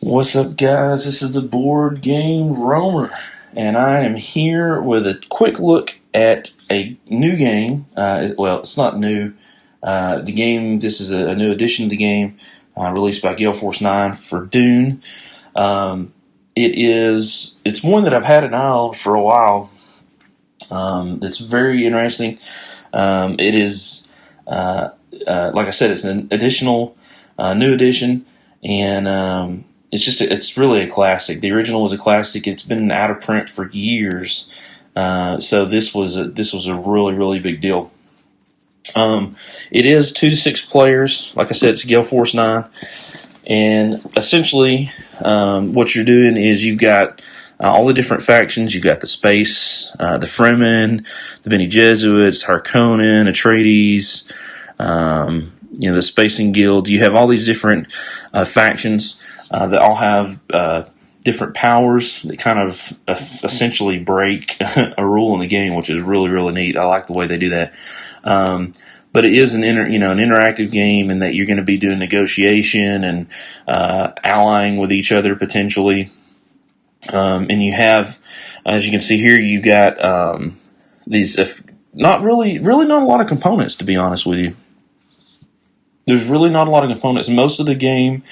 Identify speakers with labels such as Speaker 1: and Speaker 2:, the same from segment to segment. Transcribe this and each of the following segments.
Speaker 1: What's up, guys? This is the Board Game Roamer, and I am here with a quick look at a new game. Well, it's not new. This is a new edition of the game released by Gale Force 9 for Dune. It's one that I've had an eye on for a while. It's very interesting. It is, like I said, it's an additional, new edition, and it's really a classic. The original was a classic. It's been out of print for years, so this was a really, really big deal. It is 2 to 6 players. Like I said, it's Gale Force 9, and essentially, what you're doing is you've got all the different factions. You've got the space, the Fremen, the Bene Gesserit, Harkonnen, Atreides, the Spacing Guild. You have all these different factions that all have different powers that kind of essentially break a rule in the game, which is really, really neat. I like the way they do that. But it is an interactive game in that you're going to be doing negotiation and allying with each other potentially. And you have, as you can see here, you got these not not a lot of components, to be honest with you. There's really not a lot of components. Most of the game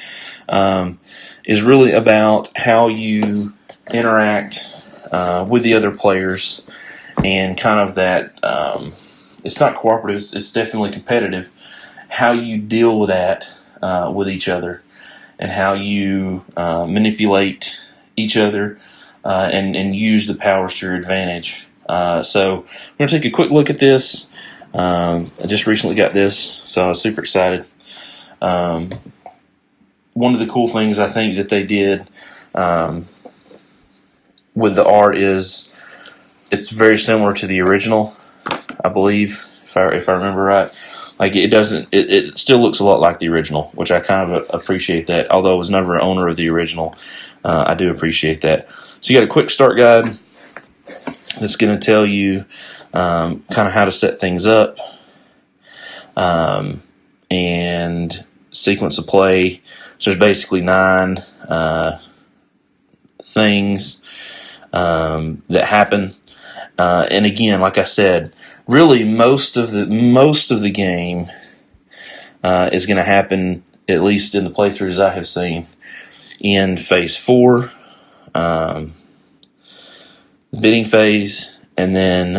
Speaker 1: is really about how you interact with the other players, and kind of that. It's not cooperative. It's definitely competitive. How you deal with that with each other, and how you manipulate each other and use the powers to your advantage. So we're going to take a quick look at this. I just recently got this, so I was super excited. One of the cool things I think that they did with the art is it's very similar to the original, I believe, if I remember right. Like it still looks a lot like the original, which I kind of appreciate that. Although I was never an owner of the original, I do appreciate that. So you got a quick start guide that's going to tell you kind of how to set things up, and sequence of play. So there's basically 9 things that happen, and again, like I said, really most of the game is going to happen, at least in the playthroughs I have seen, in phase 4, the bidding phase, and then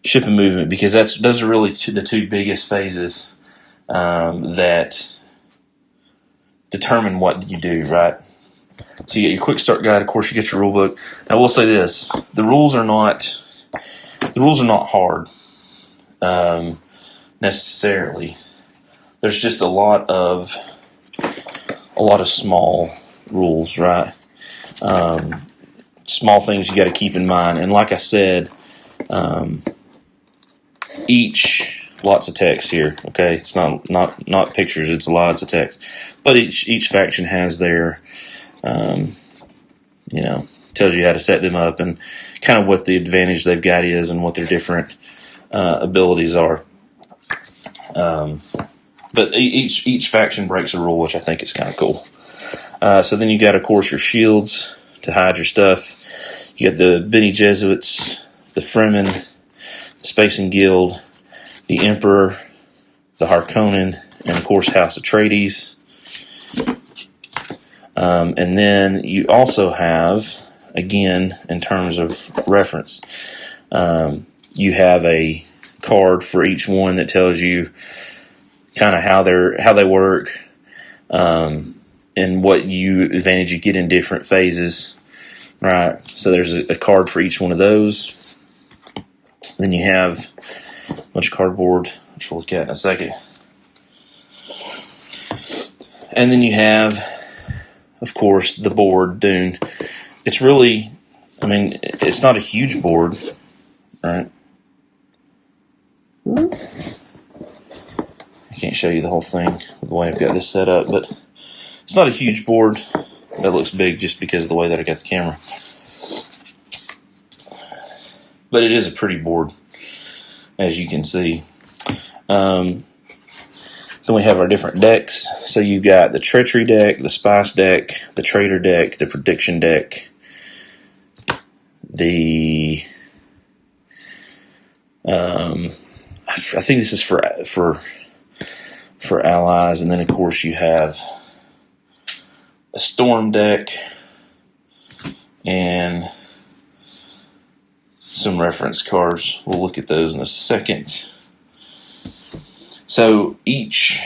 Speaker 1: ship and movement, because those are really the 2 biggest phases that determine what you do, right? So you get your quick start guide. Of course, you get your rule book. Now, we'll say this: the rules are not hard necessarily. There's just a lot of small rules, right? Small things you got to keep in mind. And like I said, lots of text here. Okay, it's not pictures. It's lots of text. But each faction has their, tells you how to set them up and kind of what the advantage they've got is and what their different abilities are. But each faction breaks a rule, which I think is kind of cool. So then you got, of course, your shields to hide your stuff. You got the Bene Gesserits, the Fremen, the Spacing Guild, the Emperor, the Harkonnen, and of course House Atreides. And then you also have, again, in terms of reference, you have a card for each one that tells you kind of how they work, and what advantage you get in different phases, right? So there's a card for each one of those. Then you have a bunch of cardboard, which we'll look at in a second. And then you have, of course, the board, Dune. It's really, it's not a huge board, right? I can't show you the whole thing with the way I've got this set up, but it's not a huge board. That looks big just because of the way that I got the camera. But it is a pretty board, as you can see. Then we have our different decks. So you've got the treachery deck, the spice deck, the traitor deck, the prediction deck, the I think this is for allies, and then of course you have a storm deck and some reference cards. We'll look at those in a second. So each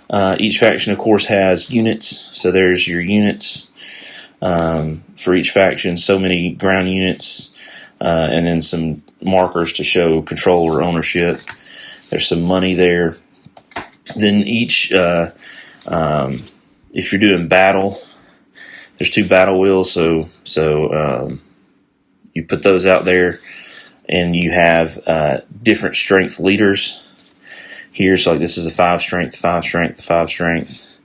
Speaker 1: faction, of course, has units. So there's your units for each faction. So many ground units, and then some markers to show control or ownership. There's some money there. Then each, if you're doing battle, there's 2 battle wheels. So you put those out there, and you have different strength leaders. Here, so like this is a 5 strength, 5 strength, 5 strength.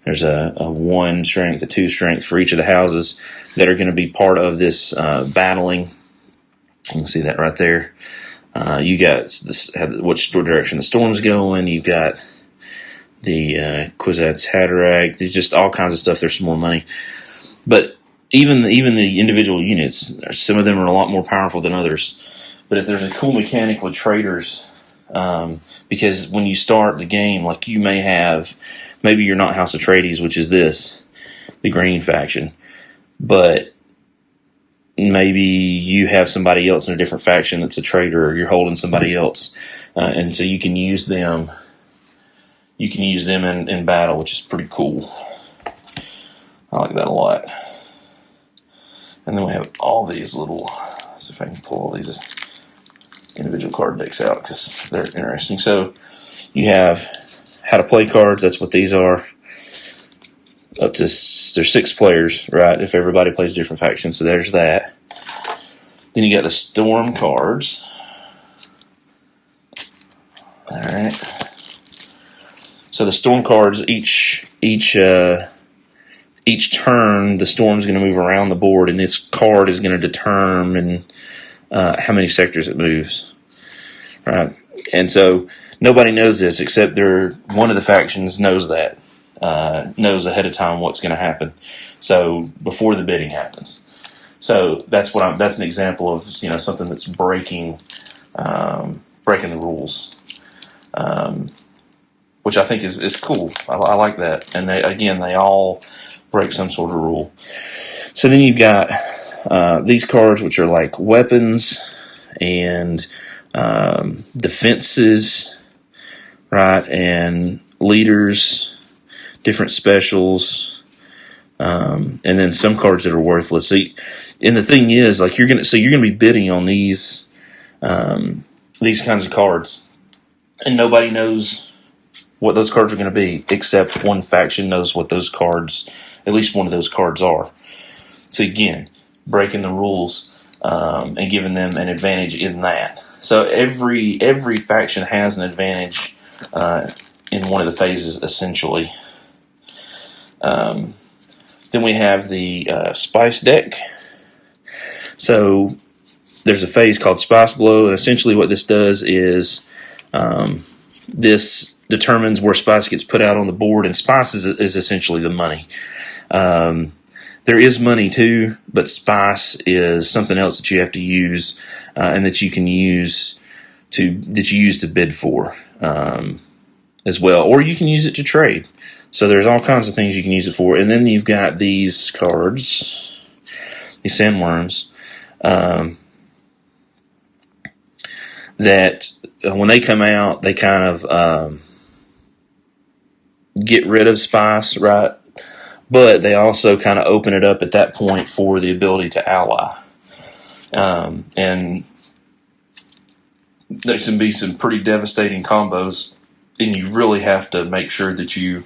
Speaker 1: There's a 1 strength, a 2 strength for each of the houses that are going to be part of this battling. You can see that right there. You got this, which direction the storm's going. You've got the Kwisatz Haderach. There's just all kinds of stuff. There's some more money, but even the individual units, some of them are a lot more powerful than others. But if there's a cool mechanic with traders. Because when you start the game, like you may have, maybe you're not House Atreides, which is the green faction, but maybe you have somebody else in a different faction that's a traitor, or you're holding somebody else, and so you can use them. You can use them in battle, which is pretty cool. I like that a lot. And then we have all these little. Let's see if I can pull all these individual card decks out because they're interesting. So you have how to play cards. That's what these are. Up to there's 6 players, right? If everybody plays different factions, so there's that. Then you got the storm cards. All right. So the storm cards, each turn, the storm's going to move around the board, and this card is going to determine how many sectors it moves, right? And so nobody knows this except one of the factions knows that, knows ahead of time what's going to happen. So before the bidding happens, so that's an example of something that's breaking the rules, which I think is cool. I like that, and they all break some sort of rule. So then you've got. These cards, which are like weapons and defenses, right, and leaders, different specials, and then some cards that are worthless. So, and the thing is, like you're gonna be bidding on these kinds of cards, and nobody knows what those cards are going to be, except one faction knows what those cards, at least one of those cards are. So again, breaking the rules and giving them an advantage in that. So every faction has an advantage in one of the phases, essentially. Then we have the spice deck. So there's a phase called Spice Blow, and essentially what this does is this determines where spice gets put out on the board, and spice is essentially the money. There is money too, but spice is something else that you have to use, and that you use to bid for as well, or you can use it to trade. So there's all kinds of things you can use it for. And then you've got these cards, these sandworms, that when they come out, they kind of get rid of spice, right? But they also kind of open it up at that point for the ability to ally. And there can be some pretty devastating combos, and you really have to make sure that you...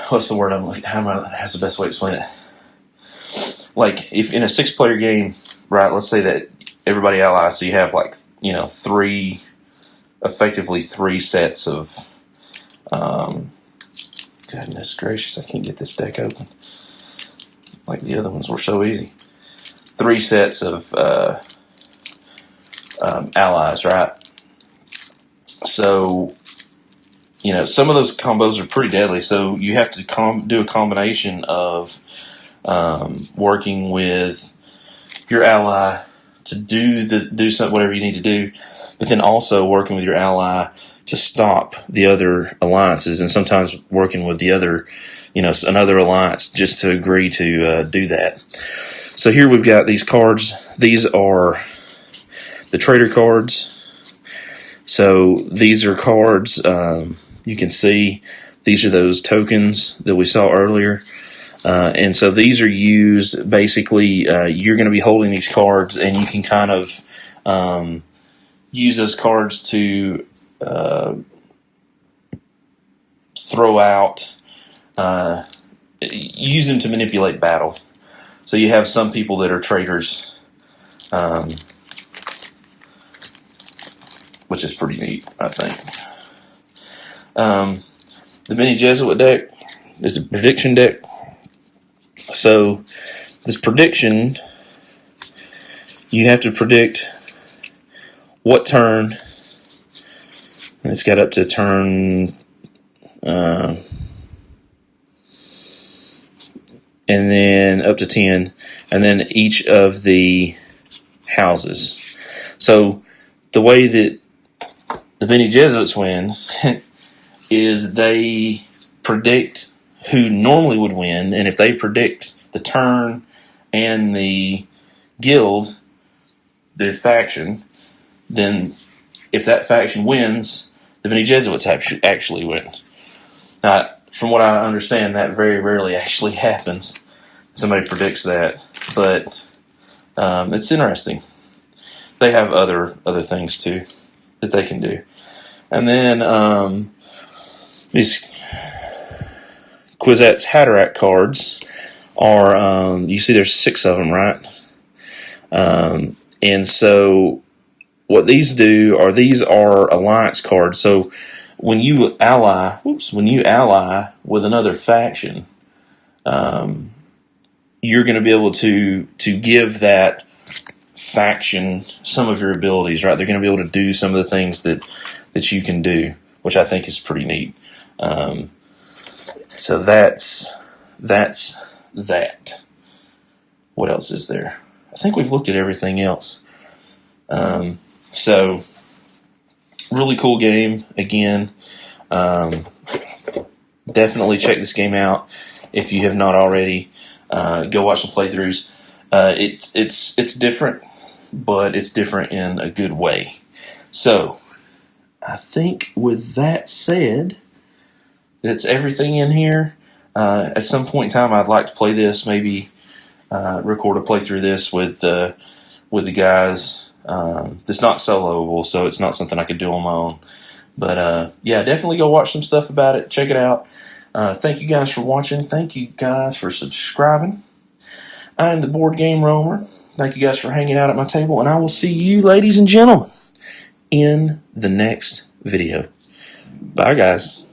Speaker 1: What's the word I'm like? How's the best way to explain it? Like, if in a 6-player game, right, let's say that everybody allies, so you have effectively three sets of... goodness gracious, I can't get this deck open. Like the other ones were so easy. 3 sets of allies, right? So, some of those combos are pretty deadly. So you have to do a combination of working with your ally to do something, whatever you need to do, but then also working with your ally to stop the other alliances, and sometimes working with the other, another alliance just to agree to do that. So here we've got these cards. These are the trader cards. So these are cards, you can see these are those tokens that we saw earlier. And so these are used, basically, you're going to be holding these cards, and you can kind of use those cards to throw out, use them to manipulate battle. So you have some people that are traders, which is pretty neat, I think. The Mini Jesuit deck is the prediction deck. So this prediction, you have to predict what turn. It's got up to turn, and then up to 10, and then each of the houses. So the way that the Bene Gesserits win is they predict who normally would win, and if they predict the turn and the guild, their faction, then if that faction wins, the Bene Gesserits actually win. Now, from what I understand, that very rarely actually happens. Somebody predicts that, but it's interesting. They have other things too that they can do. And then these Kwisatz Haderach cards are, you see there's 6 of them, right? And so what these do are, these are alliance cards. So when you ally with another faction, you're going to be able to give that faction some of your abilities, right? They're going to be able to do some of the things that you can do, which I think is pretty neat. So that's that. What else is there? I think we've looked at everything else. So really cool game. Again, definitely check this game out if you have not already. Go watch some playthroughs. It's different, but it's different in a good way. So I think with that said, that's everything in here. At some point in time, I'd like to play this, maybe record a playthrough this with the guys. It's not soloable, so it's not something I could do on my own. But yeah, definitely go watch some stuff about it. Check it out. Thank you guys for watching. Thank you guys for subscribing. I am the Board Game Roamer. Thank you guys for hanging out at my table, and I will see you, ladies and gentlemen, in the next video. Bye, guys.